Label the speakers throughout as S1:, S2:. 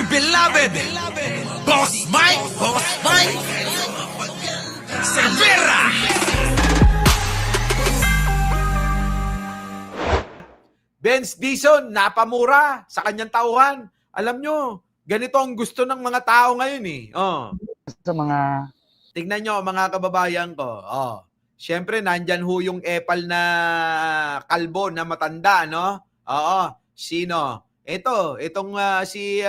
S1: beloved, Boss Mike Cervera.
S2: Benz Dizon, napamura sa kanyang tauhan. Alam nyo, ganito ang gusto ng mga tao ngayon eh.
S3: Sa mga
S2: Tignan nyo mga kababayan ko. Siyempre, nandyan ho yung epal na kalbo na matanda, no? Sino? Itong si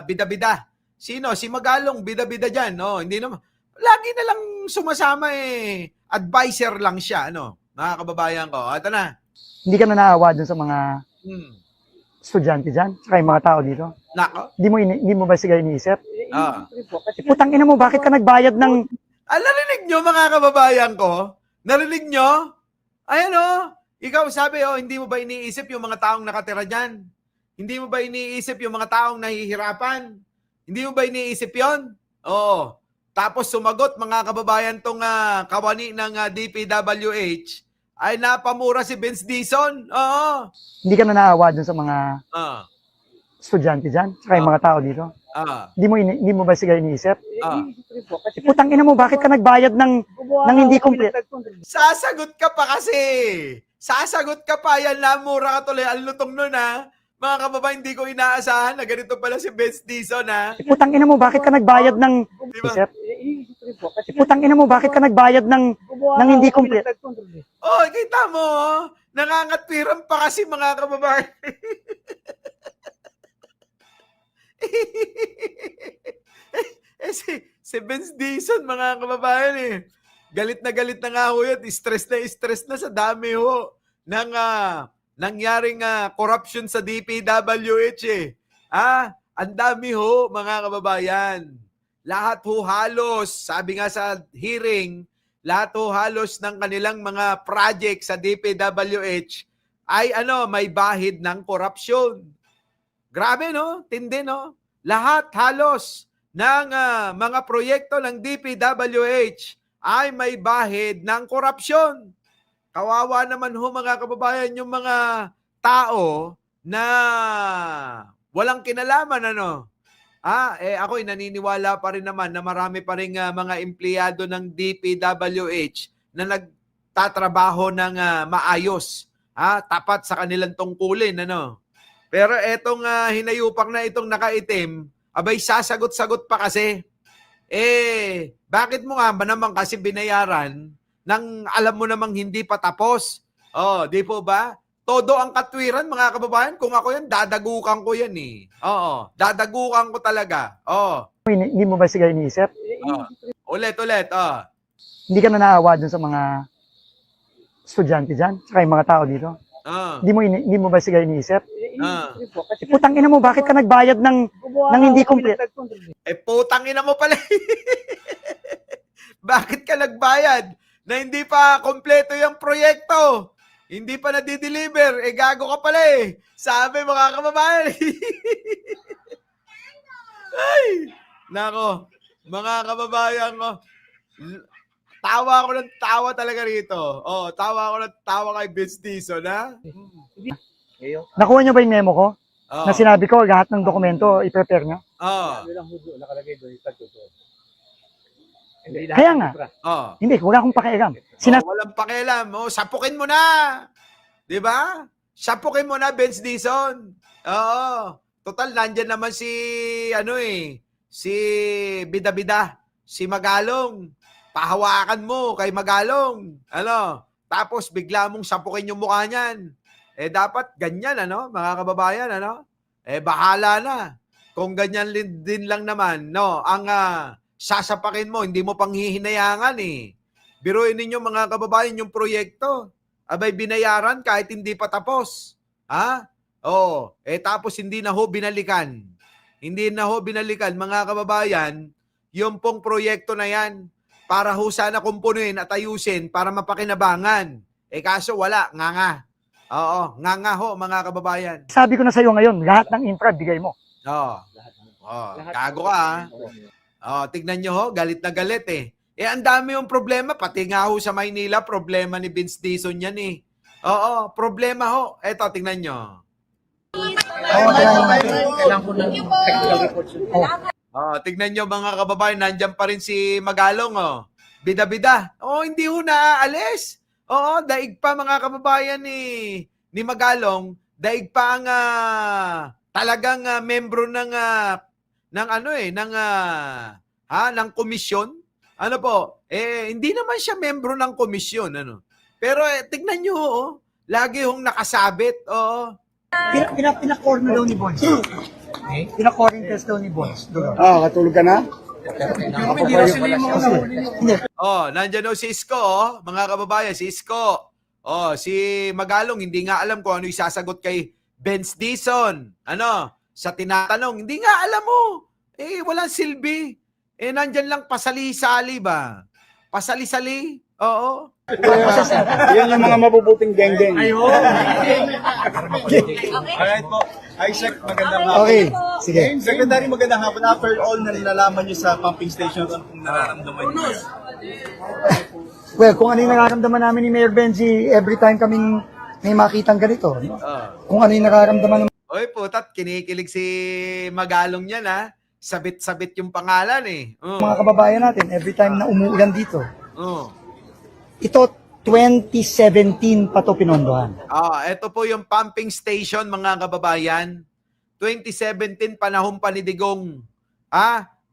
S2: Bida-Bida. Sino? Si Magalong, Bida-Bida dyan, no? Hindi naman. Lagi na lang sumasama eh. Advisor lang siya, ano? Mga kababayan ko. Ito na.
S3: hindi ka na naawa dun sa mga estudyante dyan, saka yung mga tao dito.
S2: Nako.
S3: Hindi mo ba sila iniisip?
S2: Kasi
S3: Putang ina mo, bakit ka nagbayad ng...
S2: narinig nyo mga kababayan ko? Narinig nyo? Ayan ikaw sabi hindi mo ba iniisip yung mga taong nakatira dyan? Hindi mo ba iniisip yung mga taong nahihirapan? Hindi mo ba iniisip yon? Oo. Tapos sumagot mga kababayan tong kawani ng DPWH ay napamura si Benz Dizon. Oo.
S3: Hindi ka na naawa dun sa mga estudyante dyan, saka yung mga tao dito. Hindi mo ba sila iniisip? Putang ina mo, bakit ka nagbayad ng hindi complete?
S2: Sasagot ka pa kasi. Sasagot ka pa. Yan lang, mura ka tuloy. Ang lutong nun Mga kababayan, hindi ko inaasahan na ganito pala si Benz Dizon
S3: Putang ina mo, bakit ka nagbayad ng...
S2: Diba?
S3: Putang ina mo, bakit ka nagbayad ng hindi complete?
S2: Kita mo, nangangatwiran pa kasi mga kababayan. si Benz Dizon, mga kababayan galit na nga ho yan. Stress na sa dami ho ng nangyaring corruption sa DPWH ang dami ho mga kababayan. Lahat ho halos, sabi nga sa hearing, lahat ho halos ng kanilang mga project sa DPWH ay may bahid ng korupsyon. Grabe no? Tindi no? Lahat halos ng mga proyekto ng DPWH ay may bahid ng korupsyon. Kawawa naman ho mga kababayan yung mga tao na walang kinalaman ako'y naniniwala pa rin naman na marami pa rin mga empleyado ng DPWH na nagtatrabaho ng maayos, tapat sa kanilang tungkulin, Pero etong hinayupang na itong nakaitim, abay sasagot-sagot pa kasi. Bakit mo nga ba naman kasi binayaran nang alam mo namang hindi pa tapos? Di po ba? Todo ang katwiran, mga kababayan. Kung ako yan, dadagukan ko yan dadagukan ko talaga.
S3: Hindi mo ba sila iniisip?
S2: Ulit.
S3: Hindi ka na naawa dun sa mga estudyante dyan, saka yung mga tao dito. Hindi mo ba sila iniisip? Putang ina mo, bakit ka nagbayad ng hindi complete?
S2: Putang ina mo pala. Bakit ka nagbayad na hindi pa kompleto yung proyekto? Hindi pa na-deliver. Gago ka pala Sabi mga kababayan. Ay, nako. Mga kababayan ko. Tawa ako ng tawa talaga rito. Tawa ako ng tawa kay Benz Dizon,
S3: Nakuha nyo ba yung memo ko? Na sinabi ko, lahat ng dokumento, i-prepare nyo? Kaya nga. Hindi, wala akong pakialam.
S2: Walang pakialam. Sapukin mo na. Di ba? Sapukin mo na, Benz Dizon. Total, nandyan naman si Bida-Bida, si Magalong. Pahawakan mo kay Magalong. Tapos bigla mong sapukin yung mukha niyan. Dapat ganyan, mga kababayan, bahala na. Kung ganyan din lang naman, ang sasapakin mo, hindi mo pang hihinayangan Biruin ninyo mga kababayan yung proyekto. Abay binayaran kahit hindi pa tapos. Tapos hindi na ho binalikan. Hindi na ho binalikan mga kababayan yung pong proyekto na yan para ho sana kumpunin at ayusin para mapakinabangan. Kaso wala, nga. Nga ho mga kababayan.
S3: Sabi ko na sa'yo ngayon, lahat ng infra, bigay mo.
S2: Gago ka tignan nyo ho, galit na galit ang dami yung problema, pati nga ho sa Maynila, problema ni Benz Dizon yan problema ho. Eto, tignan nyo.
S4: Kailangan ko ng technical report.
S2: Tignan nyo mga kababayan, nandyan pa rin si Magalong, oh. Bida-bida. Hindi ho naaalis. Daig pa mga kababayan ni Magalong, daig pa ang talagang membro ng ng komisyon. Ano po? Hindi naman siya membro ng komisyon, ano. Pero tignan nyo, lagi hong nakasabit,
S3: Pinakorna daw ni Bones. Pinakorna test daw ni Bones.
S5: Katulog ka na?
S2: Nandiyan o si Isko, mga kababayan, si Isko. Si Magalong, hindi nga alam kung ano isasagot kay Benz Dizon. Sa tinatanong, hindi nga alam mo. Walang silbi. Nandyan lang pasali-sali ba? Pasali-sali? Oo.
S5: Yan yung mga mabubuting geng-geng.
S6: Alright po. Isaac, magandang hapon.
S3: Okay, sige.
S6: Secretary, magandang hapon. After all na nilalaman nyo sa pumping station, ano kung nararamdaman nyo?
S3: Well, kung ano yung nararamdaman namin ni Mayor Benji every time kaming may makitang ganito. Kung ano yung nararamdaman ng
S2: Oy, putat, kinikilig si Magalong niyan, ha? Sabit-sabit yung pangalan,
S3: mga kababayan natin every time na umuulan dito. Ito, 2017 pa to pinondohan.
S2: Ito po yung pumping station, mga kababayan. 2017, panahon pa ni Digong.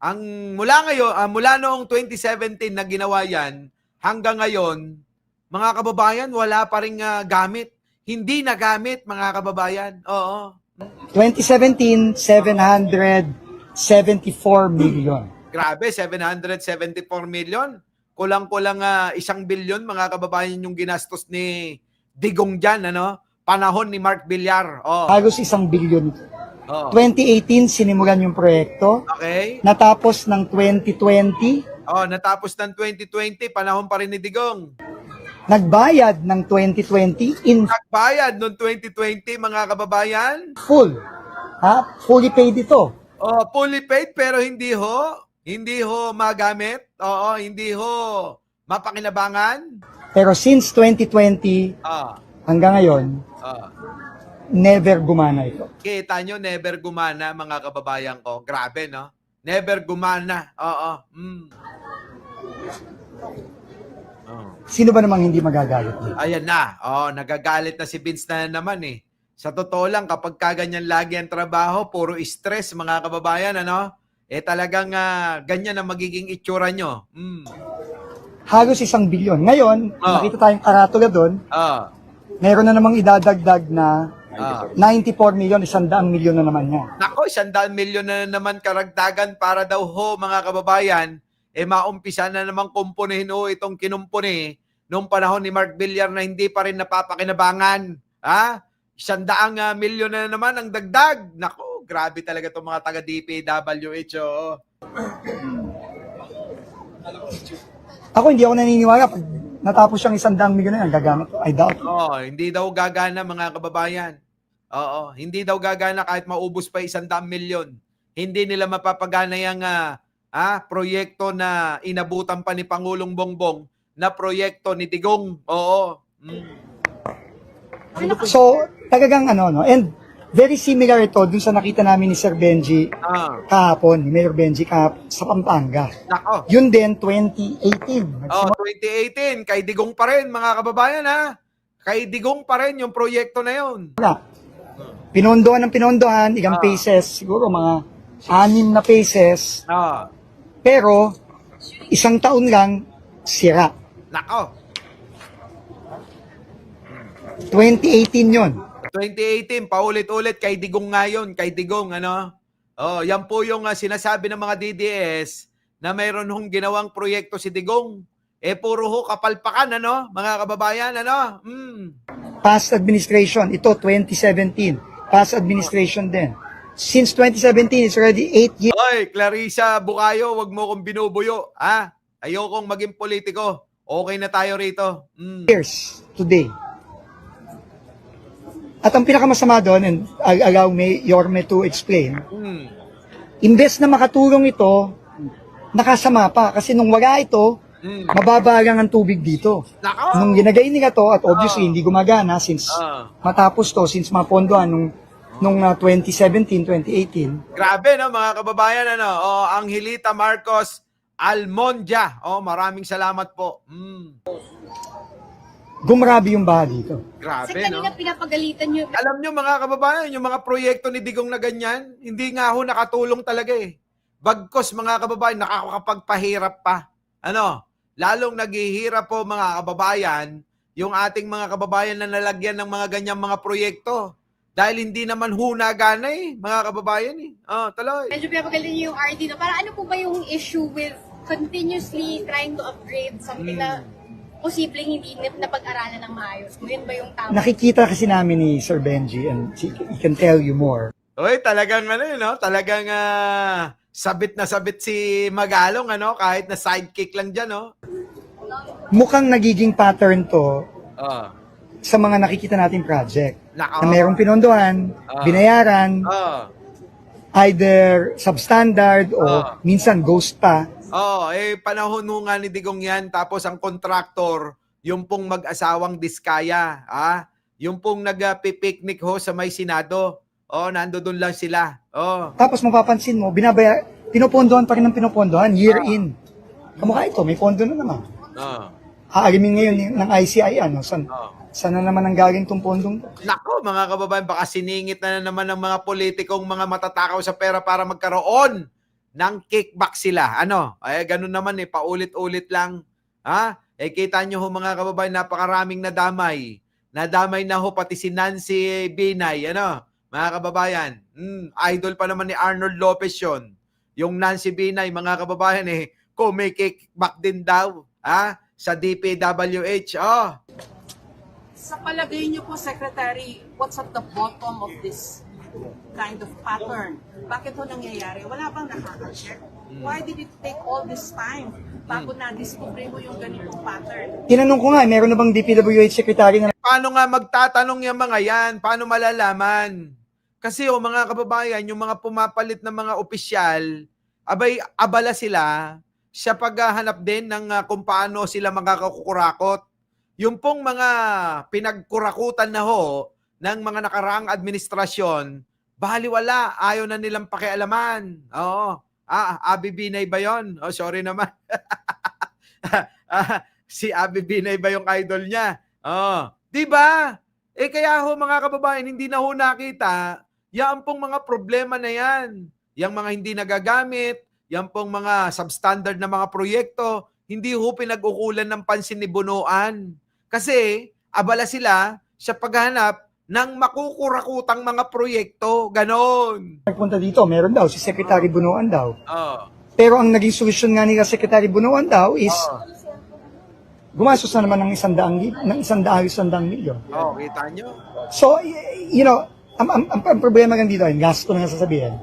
S2: Ang mula noong 2017 na ginawa yan, hanggang ngayon, mga kababayan, wala pa ring gamit. Hindi na gamit, mga kababayan.
S3: 2017, 774 million.
S2: Grabe, 774 million. Kulang-kulang 1 bilyon, mga kababayan, yung ginastos ni Digong dyan, panahon ni Mark Villar.
S3: Halos 1 billion. 2018, sinimulan yung proyekto.
S2: Okay.
S3: Natapos ng 2020.
S2: Natapos ng 2020, panahon pa rin ni Digong.
S3: Nagbayad ng 2020 in
S2: Nagbayad noong 2020, mga kababayan.
S3: full. Fully paid ito.
S2: Fully paid, pero hindi ho magamit. Hindi ho mapakinabangan.
S3: Pero since 2020 hanggang ngayon, never gumana ito.
S2: Kita nyo, never gumana, mga kababayan ko. Grabe, no? Never gumana.
S3: Sino ba namang hindi magagalit dito?
S2: Ayan na. Nagagalit na si Vince na naman, Sa totoo lang, kapag kaganyan lagi ang trabaho, puro stress, mga kababayan, talagang ganyan ang magiging itsura nyo.
S3: Halos 1 bilyon. Ngayon, nakita tayong karatula doon, meron na namang idadagdag na 94 million, 100 milyon na naman niya.
S2: Nako, 100 milyon na naman karagdagan para daw mga kababayan, maumpisa na namang kumpunin itong kinumpuni noong panahon ni Mark Villar na hindi pa rin napapakinabangan. 100 milyon na naman ang dagdag. Nako, grabe talaga itong mga taga-DPWH.
S3: Ako hindi ako naniniwala pag natapos siyang 100 milyon na yan, gagamit. I doubt.
S2: Hindi daw gagana, mga kababayan. Hindi daw gagana kahit maubos pa 100 milyon. Hindi nila mapapagana yung proyekto na inabutan pa ni Pangulong Bongbong na proyekto ni Digong.
S3: So, talagang and very similar ito dun sa nakita namin ni Sir Benji kahapon, ni Mayor Benji kahapon sa Pampanga.
S2: Nako.
S3: Yun din, 2018.
S2: 2018, kay Digong pa rin, mga kababayan, Kay Digong pa rin yung proyekto na yun.
S3: Pinondohan ng pinondohan, ilang phases, siguro mga 6 na phases. Pero, 1 taon lang, sira.
S2: Nako.
S3: 2018 yun.
S2: 2018, paulit-ulit kay Digong ngayon, kay Digong, yan po yung sinasabi ng mga DDS na mayroon hong ginawang proyekto si Digong. Puro ho kapalpakan, mga kababayan,
S3: Past administration, ito 2017. Past administration din. Since 2017, it's already 8 years.
S2: Oy, Clarissa Bukayo, wag mo kong binubuyo, Ayokong maging politiko. Okay na tayo rito.
S3: Years today. At ang pinakamasama doon, and I'll allow Yorme to explain, imbes na makatulong ito, nakasama pa. Kasi nung wala ito, mababa lang ang tubig dito.
S2: Nako.
S3: Nung ginagay nila to, at obviously hindi gumagana since matapos to, since mapondohan nung nung 2017, 2018.
S2: Grabe, no, mga kababayan, ano? Oh, Angelita Marcos Almondia. Oh, maraming salamat po.
S3: Gumrabi yung baha dito.
S2: Grabe,
S4: Kasi
S2: no?
S4: kanina pinapagalitan nyo.
S2: Alam nyo, mga kababayan, yung mga proyekto ni Digong na ganyan, hindi nga ho nakatulong talaga eh. Bagkos, mga kababayan, nakakapagpahirap pa. Ano? Lalong naghihirap po, mga kababayan, yung ating mga kababayan na nalagyan ng mga ganyang mga proyekto. Dahil hindi naman ho nagana eh, mga kababayan eh. Oh, tuloy.
S4: Medyo pinapagalitan nyo yung RD, no? Para ano po ba yung issue with continuously trying to upgrade something na posibleng hindi napag-aralan ng maayos? Yun ba yung tama?
S3: Nakikita kasi namin ni Sir Benji and he can tell you more.
S2: Oy, talagang ano yun, no? Talagang sabit na sabit si Magalong, ano? Kahit na sidekick lang dyan, no?
S3: Mukhang nagiging pattern to
S2: Oh.
S3: sa mga nakikita nating project.
S2: Nako.
S3: Na merong pinondohan, binayaran,
S2: Oh.
S3: either substandard o minsan ghost pa.
S2: Oh, panahon ho nga ni Digong yan. Tapos ang contractor, yung pong mag-asawang Diskaya. Yung pong nag-picnic ho sa may Senado. Oh, nandoon lang sila. Oh.
S3: Tapos mapapansin mo, pinopondohan pa rin ng pinopondohan, year in. Kamukha ito, may pondo na naman.
S2: Oh.
S3: Aalimin ngayon ng ICI, ano, sana naman ang galing tong pondong to.
S2: Nako, mga kababayan, baka siningit na naman ng mga politikong mga matatakaw sa pera para magkaroon ng kickback sila. Ano? Ganun naman paulit-ulit lang. Kita nyo ho, mga kababayan, napakaraming nadamay. Nadamay na ho pati si Nancy Binay, ano? Mga kababayan, idol pa naman ni Arnold Lopez yun. Yung Nancy Binay, mga kababayan, kung may kickback din daw, sa DPWH.
S7: Sa palagay niyo po, Secretary, what's at the bottom of this kind of pattern? Bakit ho nangyayari? Wala bang nakaka-check? Why did it take all this time bago na-discover mo yung ganitong pattern?
S3: Tinanong ko nga, meron na bang DPWH secretary na
S2: Paano nga magtatanong yung mga yan? Paano malalaman? Kasi mga kababayan, yung mga pumapalit na mga opisyal, abala sila sa paghahanap din ng kung paano sila magkakakurakot. Yung pong mga pinagkurakutan na ho ng mga nakaraang administrasyon, baliwala, ayaw na nilang pakialaman. Oo. Abby Binay ba yun? Oh, sorry naman. Si Abby Binay ba yung idol niya? Oh. Diba? Kaya ho, mga kababayan, hindi na ho nakita, yan pong mga problema na yan. Yang mga hindi nagagamit, yan pong mga substandard na mga proyekto, hindi ho pinag-ukulan ng pansin ni Bunuan. Kasi abala sila sa paghanap ng makukurakutang mga proyekto. Ganon.
S3: nagpunta dito? Meron daw, si Secretary Bunuan daw.
S2: Oh.
S3: Pero ang naging solusyon nga nila Secretary Bunuan daw is gumastos na naman ng 100 milyon.
S2: Oh, kita nyo?
S3: So, you know, ang problema lang dito ay gasto na nga sasabihin.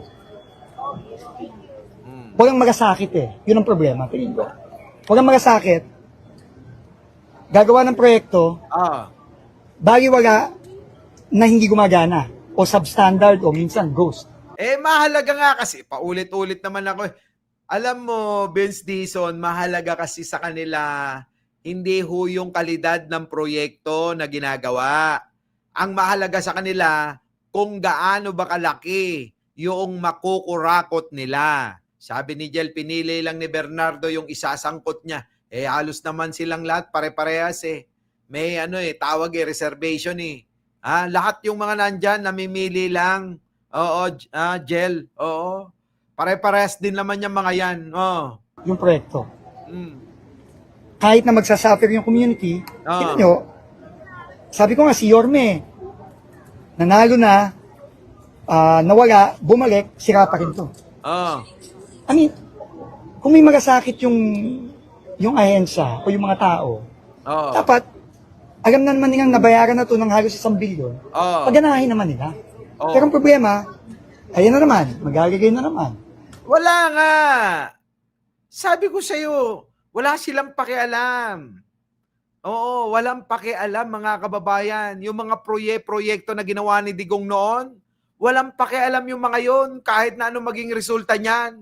S3: Walang magasakit Yun ang problema. Tingin ko. Walang magasakit. Gagawa ng proyekto, baliwala na hindi gumagana o substandard o minsan ghost.
S2: Mahalaga nga kasi, paulit-ulit naman ako. Alam mo, Vince Dizon, mahalaga kasi sa kanila, hindi ho yung kalidad ng proyekto na ginagawa. Ang mahalaga sa kanila, kung gaano ba kalaki yung makukurakot nila. Sabi ni Jel, pinili lang ni Bernardo yung isasangkot niya. Halos naman silang lahat, pare-parehas May tawag reservation lahat yung mga nandyan, namimili lang. Oo, Jel. Oo. Pare-parehas din naman yung mga yan. Oh.
S3: Yung proyekto. Kahit na magsasuffer yung community, tingnan nyo, sabi ko nga si Yorme, nanalo na, nawala, bumalik, sira pa rin to. I mean, kung may magasakit yung ahensya o yung mga tao, dapat, alam na naman nilang nabayaran na to ng halos 1 bilyon, paganahin naman nila. Pero ang problema, ayan na naman, magagagay na naman.
S2: Wala nga. Sabi ko sa'yo, wala silang pakialam. Oo, walang pakialam mga kababayan. Yung mga proyekto na ginawa ni Digong noon, walang pakialam yung mga yon kahit na ano maging resulta niyan.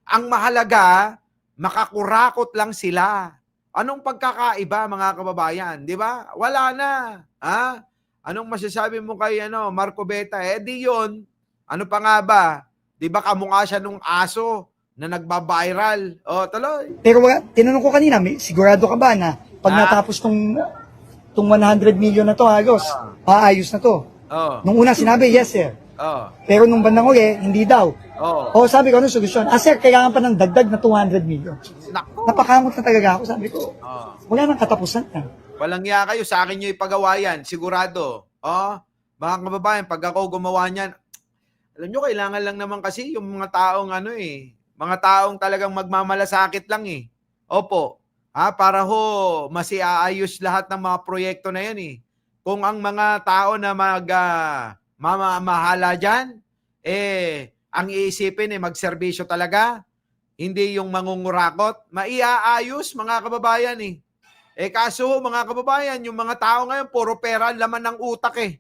S2: Ang mahalaga, makakurakot lang sila. Anong pagkakaiba mga kababayan? Di ba? Wala na. Anong masasabi mo kay Marco Beta? Di yun. Ano pa nga ba? Di ba kamukha siya nung aso na nagba-viral? Tuloy.
S3: Pero tinanong ko kanina, sigurado ka ba na pag natapos tong 100 million na to, halos, maayos na to? Nung una sinabi, yes sir. Pero nung bandang uli, hindi daw. Sabi ko, anong solusyon? Sir, kailangan pa ng dagdag na 200 million.
S2: Nako.
S3: Napakamot na talaga ako, sabi ko. Wala nang katapusan na.
S2: Walang iya kayo, sa akin nyo ipagawa yan, sigurado. Mga kababayan, pag ako gumawa niyan, alam nyo, kailangan lang naman kasi yung mga taong mga taong talagang magmamalasakit lang Opo, para masiaayos lahat ng mga proyekto na yan Kung ang mga tao na mahala dyan, ang iisipin magserbisyo talaga, hindi yung mangungurakot, maiaayos mga kababayan kaso mga kababayan, yung mga tao ngayon, puro pera, laman ng utak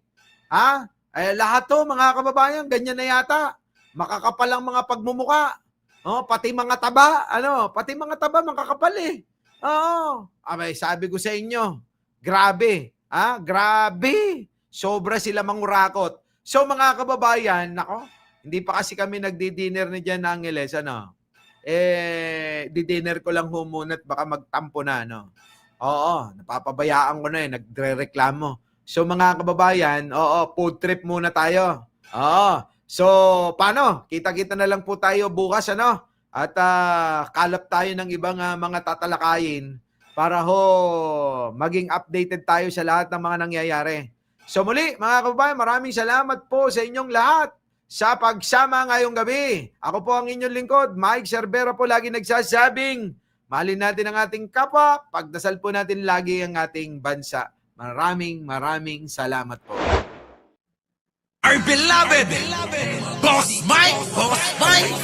S2: lahat to mga kababayan, ganyan na yata. Makakapal ang mga pagmumuka. Pati mga taba, pati mga taba makakapal Abay, sabi ko sa inyo, grabe. Grabe. Sobra sila mangurakot. So mga kababayan, nako, hindi pa kasi kami nagdi-dinner ni Jan Angeles, di-dinner ko lang muna at baka magtampo na, napapabayaan ko na nagre-reklamo. So mga kababayan, food trip muna tayo. So paano? Kita-kita na lang po tayo bukas, At kalap tayo ng ibang mga tatalakayin para maging updated tayo sa lahat ng mga nangyayari. So muli, mga kababayan, maraming salamat po sa inyong lahat sa pagsama ngayong gabi. Ako po ang inyong lingkod, Mike Cervera po, lagi nagsasabing, mahalin natin ang ating kapwa, pagdasal po natin lagi ang ating bansa. Maraming salamat po.
S1: Our beloved Boss Mike, Boss Mike.